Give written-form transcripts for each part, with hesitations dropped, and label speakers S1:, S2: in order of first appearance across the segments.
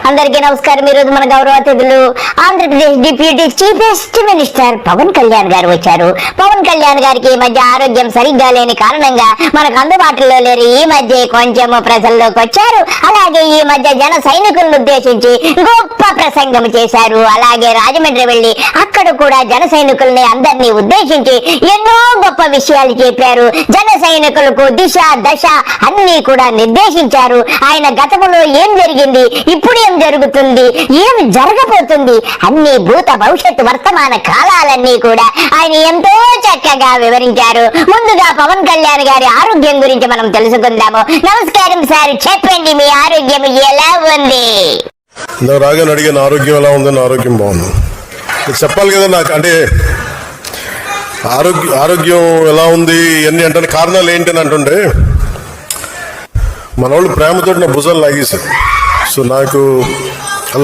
S1: అందరికీ నమస్కారం. ఈరోజు మన గౌరవ అతిథులు Andhra Pradesh deputy chiefest minister Pawan Kalyan garu వచ్చారు. పవన్ కళ్యాణ్ గారికి ఈ మధ్య ఆరోగ్యం సరిగ్గా లేని కారణంగా మనకు అందుబాటులో లేరు. ఈ మధ్య కొంచెం ప్రజల్లోకి వచ్చారు. అలాగే ఈ మధ్య జన సైనికులను ఉద్దేశించి గొప్ప ప్రసంగం చేశారు. అలాగే రాజమండ్రి వెళ్లి అక్కడ కూడా జన సైనికుల్ని అందరినీ ఉద్దేశించి ఎన్నో గొప్ప విషయాలు చెప్పారు. జన సైనికులకు దిశ దశ అన్ని కూడా నిర్దేశించారు. ఆయన గతంలో ఏం జరిగింది, ఇప్పుడు ఏం జరుగుతుంది, ఏం జరగబోతుంది, అన్ని భూత భవిష్యత్తు వర్తమాన కాలాలన్నీ కూడా ఆయన ఎంతో చక్కగా వివరించారు. ముందుగా పవన్ కళ్యాణ్ గారి ఆరోగ్యం గురించి మనం తెలుసుకుందాము. నమస్కారం సార్, చెప్పండి మీ ఆరోగ్యం ఎలా ఉంది?
S2: రాగానే అడిగిన ఆరోగ్యం ఎలా ఉందని. ఆరోగ్యం బాగుంది చెప్పాలి కదా నాకు. అంటే ఆరోగ్యం ఎలా ఉంది ఇవన్నీ అంటే కారణాలు ఏంటని అంటుండే మన వాళ్ళు ప్రేమతో నా భుజాలు లాగేశారు. సో నాకు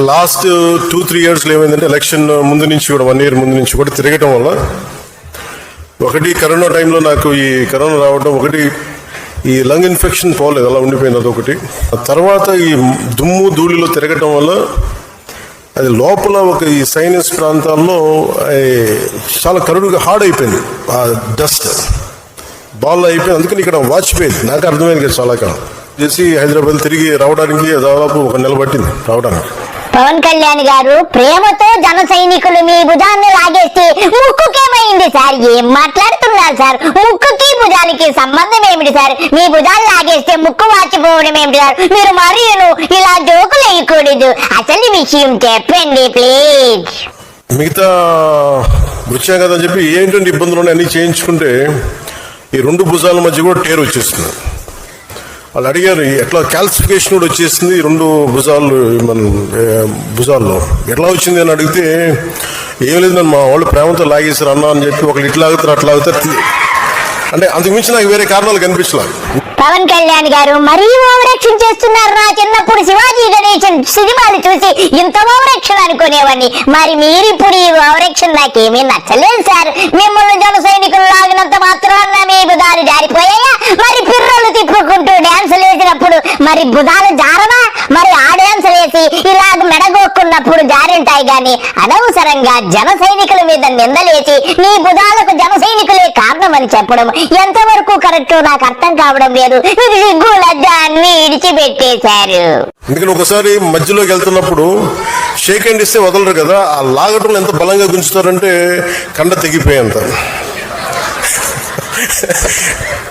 S2: లాస్ట్ 2-3 years ఏమైందంటే ఎలక్షన్ ముందు నుంచి కూడా 1 year ముందు నుంచి కూడా తిరగటం వల్ల ఒకటి కరోనా టైంలో నాకు ఈ కరోనా రావడం, ఒకటి ఈ లంగ్ ఇన్ఫెక్షన్ పోలేదు, అలా ఉండిపోయింది అదొకటి. తర్వాత ఈ దుమ్ము ధూళిలో తిరగటం వల్ల అది లోపల ఒక ఈ సైనస్ ప్రాంతాల్లో చాలా కరుడుగా హార్డ్ అయిపోయింది. ఆ డస్ట్ బాల్ అయిపోయింది. అందుకని ఇక్కడ వాచిపోయింది. నాకు అర్థమైంది కదా, చాలా కాలం చేసి హైదరాబాద్ తిరిగి రావడానికి దాదాపు 1 నెల పట్టింది రావడానికి.
S1: పవన్ కళ్యాణ్ గారు ప్రేమతో జన సైనికులు మీ భుజాన్ని లాగేస్తే ముక్కుకేమైంది సార్? ఏం మాట్లాడుతున్నారు సార్? ముక్కుకి భుజానికి సంబంధం ఏమిటి సార్? మీ భుజాన్ని లాగేస్తే ముక్కు వాచిపోవడం ఏమిటి సార్? మీరు మరీను ఇలా జోకులు వేయకూడదు. అసలు విషయం చెప్పండి ప్లీజ్.
S2: మిగతా వచ్చాం కదా అని చెప్పి ఏంటంటే ఇబ్బందులు అన్ని చేయించుకుంటే ఈ 2 భుజాల మధ్య కూడా టేర్ వచ్చేస్తుంది. వాళ్ళు అడిగారు ఎట్లా క్యాల్సిఫికేషన్ కూడా వచ్చేసింది 2 భుజాలు మన భుజాల్లో ఎట్లా వచ్చింది అని అడిగితే ఏం లేదు, నన్ను మా వాళ్ళు ప్రేమతో లాగేశారు అన్నా అని చెప్పి ఒకళ్ళు ఇట్లా ఆగుతారు అట్లా ఆగుతారు. అంటే అంతకుమించి నాకు వేరే కారణాలు కనిపించలేదు.
S1: పవన్ కళ్యాణ్ గారు మరీ ఓవరాక్షన్ చేస్తున్నారు. నా చిన్నప్పుడు శివాజీ గణేశన్ సినిమాలు చూసి ఇంత ఓవరాక్షన్ అనుకునేవాడిని. మరి మీరు ఇప్పుడు ఈ ఓవరాక్షన్ నాకేమీ నచ్చలేదు సార్. మిమ్మల్ని జన సైనికులు లాగినంత మాత్రాన మీ భుజాలు జారిపోయాయా? మరి పిర్రలు తిప్పుకుంటూ డాన్సులు వేసినప్పుడు మరి భుజాలు జారవా? మరి ఆ డాన్సులు వేసి ఇలాగ మెడగొక్కున్నప్పుడు జారింటాయి. గాని అనవసరంగా జన సైనికుల మీద నిందలేసి నీ భుజాలకు జన సైనికులే కారణం అని చెప్పడం ఎంతవరకు కరెక్ట్ నాకు అర్థం కావడం లేదు. దాన్ని ఇడిచిపెట్టేశారు.
S2: ఎందుకంటే ఒకసారి మధ్యలోకి వెళ్తున్నప్పుడు షేక్ హ్యాండ్ ఇస్తే వదలరు కదా, ఆ లాగటంలో ఎంత బలంగా గుంచుతారంటే కండ తెగిపోయేంత.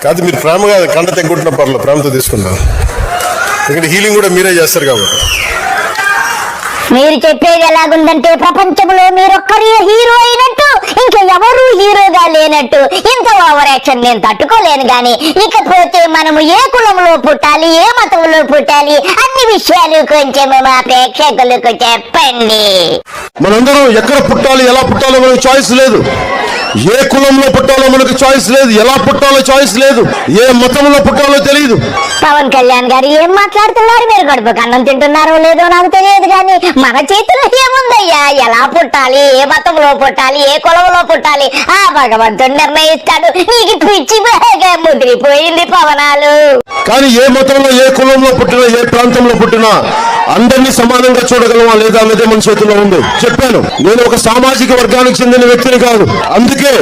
S2: కాదు మీరు ప్రేమగా కండ తెగ్గుంటున్న పర్లేదు, ప్రేమతో తీసుకున్నాను. ఎందుకంటే హీలింగ్ కూడా మీరే చేస్తారు కాబట్టి.
S1: మీరు చెప్పేది ఎలాగుందంటే ప్రపంచంలో మీరొక్కరి హీరో అయినట్టు ఇంకా ఎవరు హీరోగా లేనట్టు. ఇంత ఓవర్ యాక్షన్ నేను తట్టుకోలేను. గాని ఇకపోతే మనము ఏ కులంలో పుట్టాలి, ఏ మతంలో పుట్టాలి, అన్ని విషయాలు కొంచెం మా ప్రేక్షకులకు చెప్పండి.
S2: మనందరం ఎక్కడ పుట్టాలి, ఎలా పుట్టాలో మనకు చాయిస్ లేదు. ఏ కులంలో పుట్టాలో మనకు చాయిస్ లేదు, ఎలా పుట్టాలో చాయిస్ లేదు, ఏ మతంలో పుట్టాలో తెలియదు.
S1: పవన్ కళ్యాణ్ గారు ఏం మాట్లాడుతున్నారు? మీరు కడుపు కన్నం తింటున్నారో లేదో నాకు తెలియదు. కానీ మన చేతిలో ఏముందయ్యా? ఎలా పుట్టాలి, ఏ మతంలో పుట్టాలి, ఏ కులంలో పుట్టాలి ఆ భగవంతుడు నిర్ణయిస్తాడు. నీకు పిచ్చి బాగా ముదిరిపోయింది పవనాలు.
S2: కానీ ఏ మతంలో, ఏ కులంలో పుట్టినా, ఏ ప్రాంతంలో పుట్టినా అందరినీ సమానంగా చూడగలమా లేదా అన్నదే మన చేతిలో ఉంది. చెప్పాను, నేను ఒక సామాజిక వర్గానికి చెందిన వ్యక్తిని కాదు. అందుకే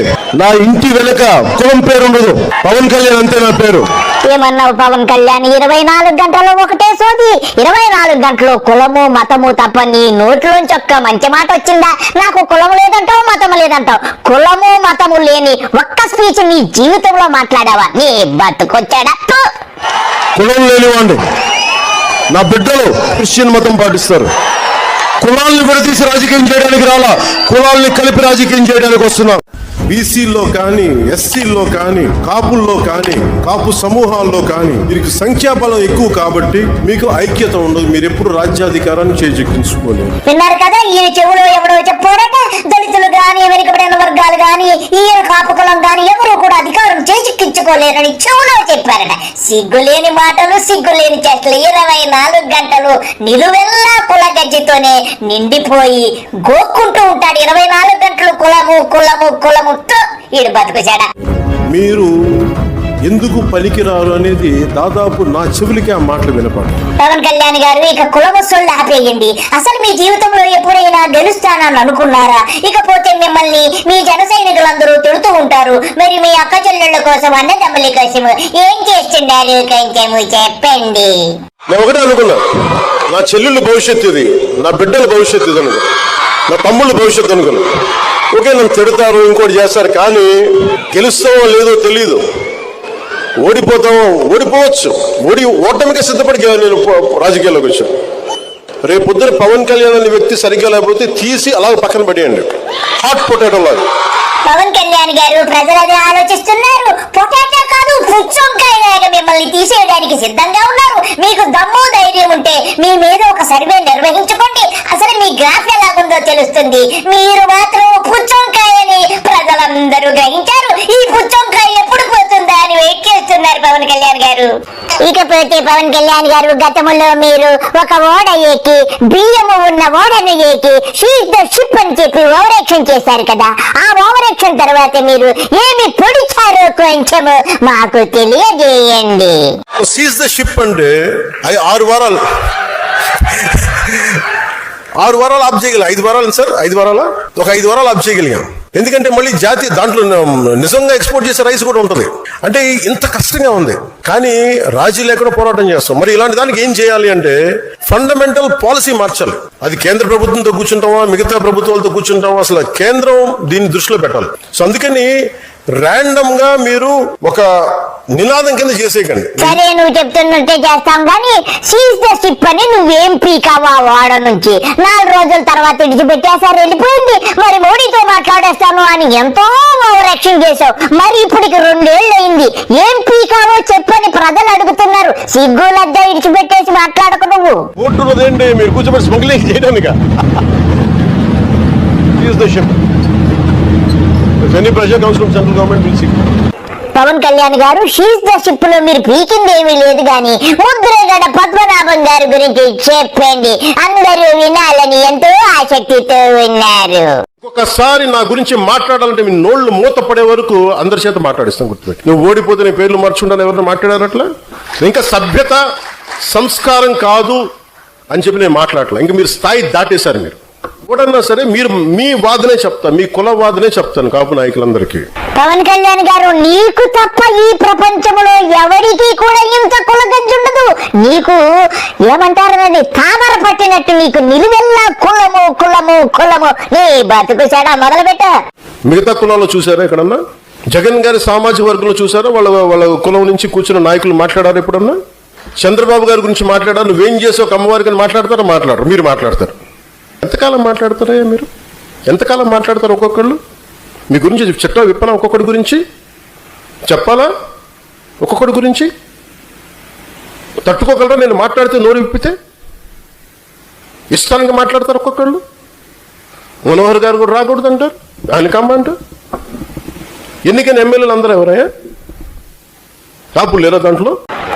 S2: నా ఇంటి వెనక కులం పేరు ఉండదు, పవన్ కళ్యాణ్ అంతే నా పేరు.
S1: ఏమన్నావు పవన్ కళ్యాణ్? 24 గంటలు ఒకటే సోది. 24 గంటలు కులము మతము తప్ప నీ నోట్లోంచి ఒక్క మంచి మాట వచ్చిందా? నాకు కులం లేదంటావు, మతం లేదంటావు. కులము మతము లేని ఒక్క స్పీచ్ నీ జీవితంలో మాట్లాడావా? నీ బతుకొచ్చాడా?
S2: కులం లేనివాండి నా బిడ్డలు క్రిస్టియన్ మతం పాటిస్తారు. కులాల్ని విడదీసి రాజకీయం చేయడానికి రాలా, కులాల్ని కలిపి రాజకీయం చేయడానికి వస్తున్నారు. బీసీల్లో కానీ, ఎస్సీల్లో కానీ, కాపుల్లో కానీ, కాపు సమూహాల్లో కానీ వీరికి సంఖ్యాబలం ఎక్కువ కాబట్టి మీకు ఐక్యత ఉండదు. మీరు ఎప్పుడు రాజ్యాధికారాన్ని చేజిక్కించుకోలేరు.
S1: విన్నారు కదా, ఈయన చెవులో ఎవడో చెప్పాడట. దళితులు గాని, వెనుకబడిన వర్గాలు గాని, ఈయన కాపు కులం గాని ఎవరు కూడా అధికారం చేజిక్కించుకోలేరని చెవులో చెప్పారట. సిగ్గులేని మాటలు, సిగ్గులేని చేష్టలు. 24 గంటలు నిలువెల్లా కుల గజ్జితోనే నిండిపోయి గోక్కుంటూ ఉంటాడు. 24 గంటలు కులము కులము కులము ఈడు బతుకుచాడా.
S2: మీరు ఎందుకు పనికిరారు అనేది దాదాపు నా చెవులకి ఆ మాటలు వినపడదు.
S1: పవన్ కళ్యాణ్ గారు ఇక కులవస్తులు ఆపేయండి. అసలు మీ జీవితంలో ఎప్పుడైనా గెలుస్తానని అనుకున్నారా? ఇకపోతే మిమ్మల్ని మీ జన సైనికులందరూ తిడుతూ ఉంటారు. మరి మీ అక్క చెల్లెళ్ళ కోసం, అన్నదమ్ముల కోసం ఏం చేస్తున్నారు కొంచెము చెప్పండి.
S2: నేను ఒకటే అనుకున్నా, నా చెల్లెళ్ళ భవిష్యత్తు ఇది, నా బిడ్డల భవిష్యత్తు ఇది అనుకున్నా, నా తమ్ముళ్ళ భవిష్యత్తు అనుకున్నా. ఓకే, నన్ను తిడతారు, ఇంకోటి చేస్తారు, కానీ గెలుస్తామో లేదో తెలీదు. ఓడిపోవచ్చు, ఓటమికే సిద్ధపడి నేను రాజకీయాల్లోకి వచ్చాను. రేపు పొద్దున పవన్ కళ్యాణ్ అనే వ్యక్తి సరిగ్గా లేకపోతే తీసి అలా పక్కన పడేయండి, హాట్ పొటాటో లాగా.
S1: పవన్ కళ్యాణ్ గారు ప్రజలు అదే ఆలోచిస్తున్నారు. పొటాటో కాదు, పుచ్చొంకాయలాగా మిమ్మల్ని తీసేయడానికి సిద్ధంగా ఉన్నారు. మీకు దమ్ము ధైర్యం ఉంటే మీ మీద ఒక సర్వే నిర్వహించుకోండి. అసలు మీ గ్రాఫ్ ఎలాగుందో తెలుస్తుంది. మీరు మాత్రం పుచ్చొంకాయని ప్రజలందరూ గ్రహించారు. ఈ పుచ్చొంకాయ ఎప్పుడు పోతుందా అని వెయిట్ చేస్తున్నారు పవన్ కళ్యాణ్ గారు. ఇకపోతే పవన్ కళ్యాణ్ గారు, గతంలో మీరు ఒక ఓడ ఎక్కి బియ్యము ఉన్న ఓడను ఎక్కి షీజ్ ద షిప్ అని చెప్పి ఓవరాక్షన్ చేశారు కదా. ఆ ఓవరాక్షన్ తర్వాత మీరు ఏమి పొడిచారో కొంచెం మాకు తెలియజేయండి.
S2: సీజ్ ద షిప్ అంటే 6 వారాలు ఆఫ్ చేయగలిగాం. 5 వారాలు సార్, 5 వారాల ఒక 5 వారాలు ఆఫ్ చేయగలిగాం. ఎందుకంటే మళ్ళీ జాతి దాంట్లో నిజంగా ఎక్స్పోర్ట్ చేసే రైస్ కూడా ఉంటుంది. అంటే ఇంత కష్టంగా ఉంది, కానీ రాజీ లేకుండా పోరాటం చేస్తాం. మరి ఇలాంటి దానికి ఏం చేయాలి అంటే ఫండమెంటల్ పాలసీ మార్చాలి. అది కేంద్ర ప్రభుత్వంతో కూర్చుంటామా, మిగతా ప్రభుత్వాలతో కూర్చుంటామా, అసలు కేంద్రం దీన్ని దృష్టిలో పెట్టాలి. సో అందుకని ర్యాండమ్ గా మీరు ఒక నినాదం కింద చేసేయకండి.
S1: సరే, నువ్వు చెప్తున్నట్టే చేస్తాం, కానీ సీజ్ ద షిప్ అని నువ్వేం పీకావా వాడ నుంచి 4 రోజుల తర్వాత విడిచిపెట్టేసారు, వెళ్ళిపోయింది. మరి మోడీతో మాట్లాడేస్తాను అని ఎంతో ఓవరాక్షన్ చేసావు. మరి ఇప్పటికి 2 ఏళ్ళు అయింది, ఏం పీకావో చెప్పని ప్రజలు అడుగుతున్నారు. సిగ్గు లజ్జ విడిచిపెట్టేసి మాట్లాడకు నువ్వు.
S2: ఓటున్నదేంటి మీరు కూర్చోబెట్టి స్మగ్లింగ్ చేయడానిక? Seize the ship. If any pressure comes from central government, we'll see.
S1: Pawan Kalyan గారు, షీజ్ ద షిప్ లో మీరు పీకింది ఏమీ లేదు, కానీ ముద్రగడ పద్మనాభం గారి గురించి చెప్పండి. అందరూ వినాలని ఎంతో ఆసక్తితో ఉన్నారు.
S2: ఒక్కొక్కసారి నా గురించి మాట్లాడాలంటే మీ నోళ్లు మూత పడే వరకు అందరి చేత మాట్లాడిస్తాను, గుర్తుపెట్టి. నువ్వు ఓడిపోతే నీ పేర్లు మార్చుకుంటాను ఎవరిని మాట్లాడారట్లా? ఇంకా సభ్యత సంస్కారం కాదు అని చెప్పి నేను మాట్లాడలే. ఇంకా మీరు స్థాయి దాటేశారు. మీరు ఎవడన్నా సరే మీరు మీ వాదనే చెప్తాను, మీ కుల వాదనే చెప్తాను కాపు నాయకులందరికీ.
S1: పవన్ కళ్యాణ్ గారు, నీకు తప్ప ఈ ప్రపంచంలో ఎవరికి కూడా ఇంత కులగజ్జుండదు. నీకు ఏమంటారని తామర పట్టినట్టు నీకు నిలువెల్లా కులము కులము కులము. నీ బతుకు చెడ మొదలు పెట్ట.
S2: మిగతా కులాల్లో చూసారా ఎక్కడన్నా? జగన్ గారి సామాజిక వర్గంలో చూసారా వాళ్ళ కులం నుంచి కూర్చున్న నాయకులు మాట్లాడారు ఎప్పుడన్నా? చంద్రబాబు గారి గురించి మాట్లాడారు, నువ్వేం చేసావు అమ్మవారికి మాట్లాడతారా? మాట్లాడరు. మీరు మాట్లాడతారు. ఎంతకాలం మాట్లాడతారా మీరు? ఎంతకాలం మాట్లాడతారు? ఒక్కొక్కళ్ళు మీ గురించి చెట్ట విప్పన, ఒక్కొక్కడి గురించి చెప్పాలా? ఒక్కొక్కడి గురించి తట్టుకోగలరా? నేను మాట్లాడితే నోరు విప్పితే ఇష్టానికి మాట్లాడతారు ఒక్కొక్కళ్ళు. మనోహర్ గారు కూడా రాకూడదు అంటారు, ఆయన కమ్మంటారు. ఎన్నికైన ఎమ్మెల్యేలు అందరూ ఎవరయ్యా? కాపులు లేరా దాంట్లో?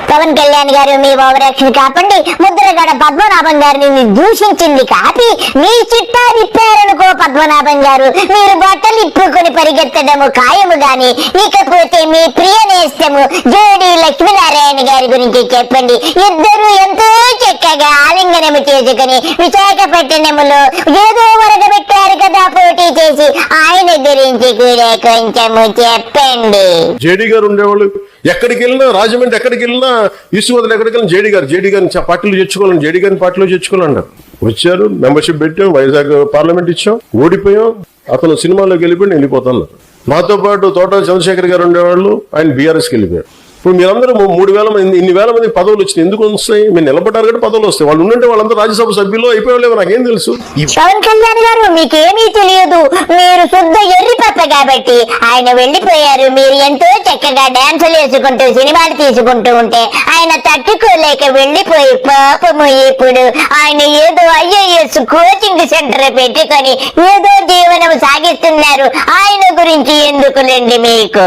S1: పవన్ కళ్యాణ్ గారు, మీ ఓవరాక్షన్ కాపండి. ముద్రగడ పద్మనాభం గారిని దూషించింది కాపి మీ చిట్టా విప్పారనుకో పద్మనాభం గారు, మీరు బట్టలు ఇప్పుకొని పరిగెత్తడము ఖాయము. గాని ఇకపోతే మీ ప్రియ నేస్తము జోడి లక్ష్మీనారాయణ గారి గురించి చెప్పండి. ఇద్దరు ఎంతో చక్కగా ఆలింగనము చేసుకుని విశాఖపట్నములో ఏదో వరగబెట్టారు కదా పోటీ చేసి. ఆయన గురించి కూడా కొంచెము చెప్పండి.
S2: జేడీ గారు ఉండేవాళ్ళు, ఎక్కడికి వెళ్ళినా రాజమండ్రి ఎక్కడికి వెళ్ళినా ఈశ్వరుడు ఎక్కడికి వెళ్ళిన జేడీ గారిని పార్టీలో చేర్చుకోవాలని, జేడీ గారిని పార్టీలో చేర్చుకోవాలన్నారు. వచ్చారు, మెంబర్షిప్ పెట్టాం, వైజాగ్ పార్లమెంట్ ఇచ్చాం, ఓడిపోయాం. అతను సినిమాలోకి వెళ్ళిపోయి వెళ్ళిపోతాను. నాతో పాటు తోట చంద్రశేఖర్ గారు ఉండేవాళ్ళు, ఆయన బీఆర్ఎస్కి వెళ్ళిపోయారు. ఇప్పుడు మీరందరూ 3,000 మంది, ఇన్ని వేల మంది పదవులు వచ్చినాయి. ఎందుకు వస్తాయి? మీరు నిలబడ్డారు కాబట్టి పదవులు వస్తాయి. వాళ్ళు ఉంటే వాళ్ళందరూ రాజ్యసభ సభ్యులు అయిపోయలేవు. నాకేం తెలుసు?
S1: పవన్ కళ్యాణ్ గారు, మీకేమీ తెలియదు. మీరు శుద్ధ ఎర్రి పప్ప కాబట్టి ఆయన వెళ్ళిపోయారు. మీరు ఎంతో చక్కగా డాన్సులు వేసుకుంటూ సినిమాలు తీసుకుంటూ ఉంటే ఆయన తట్టుకోలేక వెళ్ళిపోయి పాపము ఇప్పుడు ఆయన ఏదో IAS కోచింగ్ సెంటర్ పెట్టుకొని ఏదో జీవనం సాగిస్తున్నారు. ఆయన గురించి ఎందుకులేండి మీకు.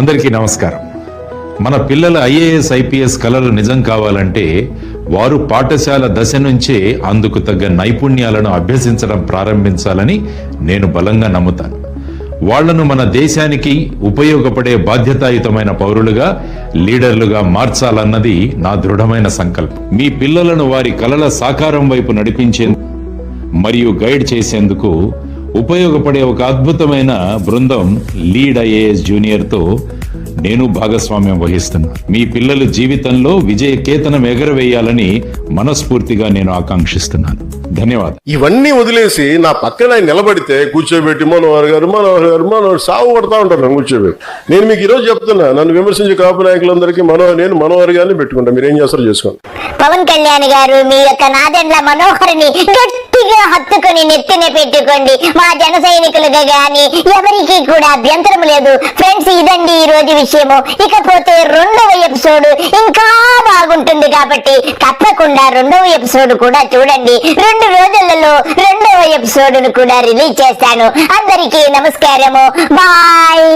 S3: అందరికీ నమస్కారం. మన పిల్లల IAS IPS కలలు నిజం కావాలంటే వారు పాఠశాల దశ నుంచే అందుకు తగ్గ నైపుణ్యాలను అభ్యసించడం ప్రారంభించాలని నేను బలంగా నమ్ముతాను. వాళ్లను మన దేశానికి ఉపయోగపడే బాధ్యతాయుతమైన పౌరులుగా, లీడర్లుగా మార్చాలన్నది నా దృఢమైన సంకల్పం. మీ పిల్లలను వారి కలల సాకారం వైపు నడిపించేందుకు మరియు గైడ్ చేసేందుకు ఉపయోగపడే ఒక అద్భుతమైన బృందం లీడ్ ఐఏఎస్ జూనియర్తో నేను భాగస్వామ్యం వహిస్తున్నా. మీ పిల్లల జీవితంలో విజయ కేతనం ఎగరవేయాలని మనస్ఫూర్తిగా నేను ఆకాంక్షిస్తున్నాను. ధన్యవాదాలు.
S2: ఇవన్నీ వదిలేసి నా పక్కన ఆయన నిలబడితే కూర్చోబెట్టి మనోహర్ గారు సాగు పడతా ఉంటారు నన్ను కూర్చోబెట్టి. నేను మీకు ఈరోజు చెప్తున్నా, నన్ను విమర్శించే కాపు నాయకులందరికీ నేను మనోహర్ గారిని పెట్టుకుంటా. మీరు ఏం చేస్తారో చేసుకోండి.
S1: పవన్ కళ్యాణ్ గారు మీ యొక్క నాదెండ్ల మనోహర్ని గట్టిగా హత్తుకుని నెత్తిన పెట్టుకోండి. మా జన సైనికులుగా గాని ఎవరికి కూడా అభ్యంతరం లేదు. ఫ్రెండ్స్, ఇదండి ఈ రోజు విషయము. ఇకపోతే రెండవ ఎపిసోడ్ ఇంకా బాగుంటుంది కాబట్టి తప్పకుండా రెండవ ఎపిసోడ్ కూడా చూడండి. 2 రోజులలో రెండవ ఎపిసోడ్ ను కూడా రిలీజ్ చేస్తాను. అందరికీ నమస్కారము. బాయ్.